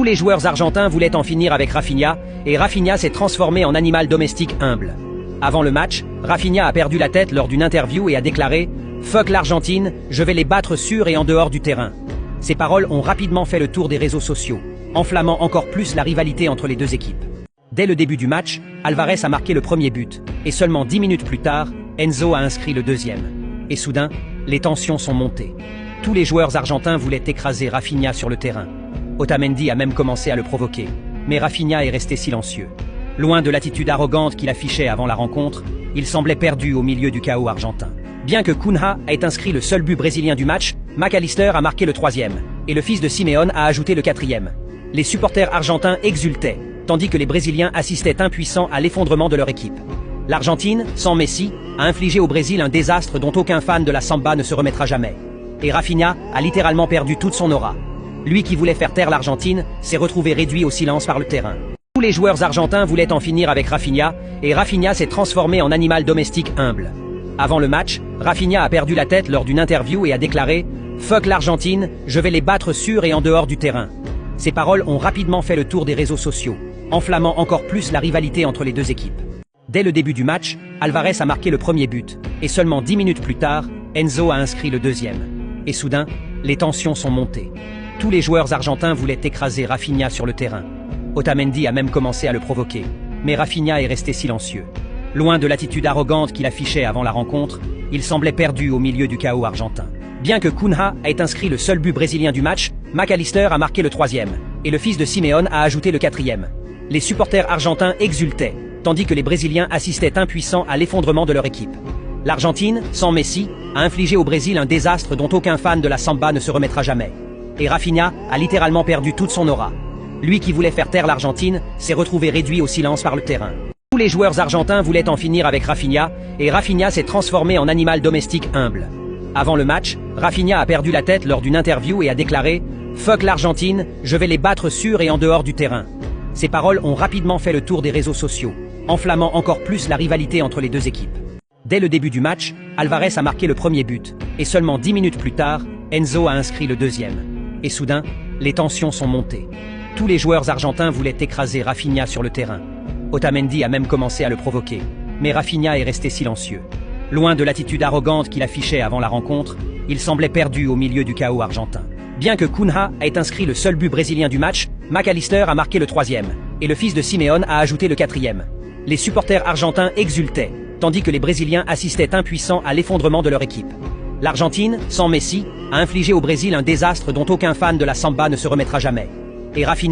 Tous les joueurs argentins voulaient en finir avec Rafinha, et Rafinha s'est transformé en animal domestique humble. Avant le match, Rafinha a perdu la tête lors d'une interview et a déclaré « Fuck l'Argentine, je vais les battre sur et en dehors du terrain ». Ces paroles ont rapidement fait le tour des réseaux sociaux, enflammant encore plus la rivalité entre les deux équipes. Dès le début du match, Alvarez a marqué le premier but, et seulement 10 minutes plus tard, Enzo a inscrit le deuxième. Et soudain, les tensions sont montées. Tous les joueurs argentins voulaient écraser Rafinha sur le terrain. Otamendi a même commencé à le provoquer, mais Rafinha est resté silencieux. Loin de l'attitude arrogante qu'il affichait avant la rencontre, il semblait perdu au milieu du chaos argentin. Bien que Cunha ait inscrit le seul but brésilien du match, McAllister a marqué le troisième, et le fils de Simeone a ajouté le quatrième. Les supporters argentins exultaient, tandis que les Brésiliens assistaient impuissants à l'effondrement de leur équipe. L'Argentine, sans Messi, a infligé au Brésil un désastre dont aucun fan de la samba ne se remettra jamais. Et Rafinha a littéralement perdu toute son aura. Lui qui voulait faire taire l'Argentine s'est retrouvé réduit au silence par le terrain. Tous les joueurs argentins voulaient en finir avec Rafinha, et Rafinha s'est transformé en animal domestique humble. Avant le match, Rafinha a perdu la tête lors d'une interview et a déclaré « Fuck l'Argentine, je vais les battre sur et en dehors du terrain ». Ces paroles ont rapidement fait le tour des réseaux sociaux, enflammant encore plus la rivalité entre les deux équipes. Dès le début du match, Alvarez a marqué le premier but, et seulement 10 minutes plus tard, Enzo a inscrit le deuxième. Et soudain, les tensions sont montées. Tous les joueurs argentins voulaient écraser Rafinha sur le terrain. Otamendi a même commencé à le provoquer, mais Rafinha est resté silencieux. Loin de l'attitude arrogante qu'il affichait avant la rencontre, il semblait perdu au milieu du chaos argentin. Bien que Cunha ait inscrit le seul but brésilien du match, McAllister a marqué le troisième, et le fils de Simeone a ajouté le quatrième. Les supporters argentins exultaient, tandis que les Brésiliens assistaient impuissants à l'effondrement de leur équipe. L'Argentine, sans Messi, a infligé au Brésil un désastre dont aucun fan de la samba ne se remettra jamais. Et Rafinha a littéralement perdu toute son aura. Lui qui voulait faire taire l'Argentine s'est retrouvé réduit au silence par le terrain. Tous les joueurs argentins voulaient en finir avec Rafinha, et Rafinha s'est transformé en animal domestique humble. Avant le match, Rafinha a perdu la tête lors d'une interview et a déclaré « Fuck l'Argentine, je vais les battre sur et en dehors du terrain ». Ces paroles ont rapidement fait le tour des réseaux sociaux, enflammant encore plus la rivalité entre les deux équipes. Dès le début du match, Alvarez a marqué le premier but, et seulement 10 minutes plus tard, Enzo a inscrit le deuxième. Et soudain, les tensions sont montées. Tous les joueurs argentins voulaient écraser Rafinha sur le terrain. Otamendi a même commencé à le provoquer, mais Rafinha est resté silencieux. Loin de l'attitude arrogante qu'il affichait avant la rencontre, il semblait perdu au milieu du chaos argentin. Bien que Cunha ait inscrit le seul but brésilien du match, McAllister a marqué le troisième, et le fils de Simeone a ajouté le quatrième. Les supporters argentins exultaient, tandis que les Brésiliens assistaient impuissants à l'effondrement de leur équipe. L'Argentine, sans Messi, a infligé au Brésil un désastre dont aucun fan de la samba ne se remettra jamais. Et Rafinha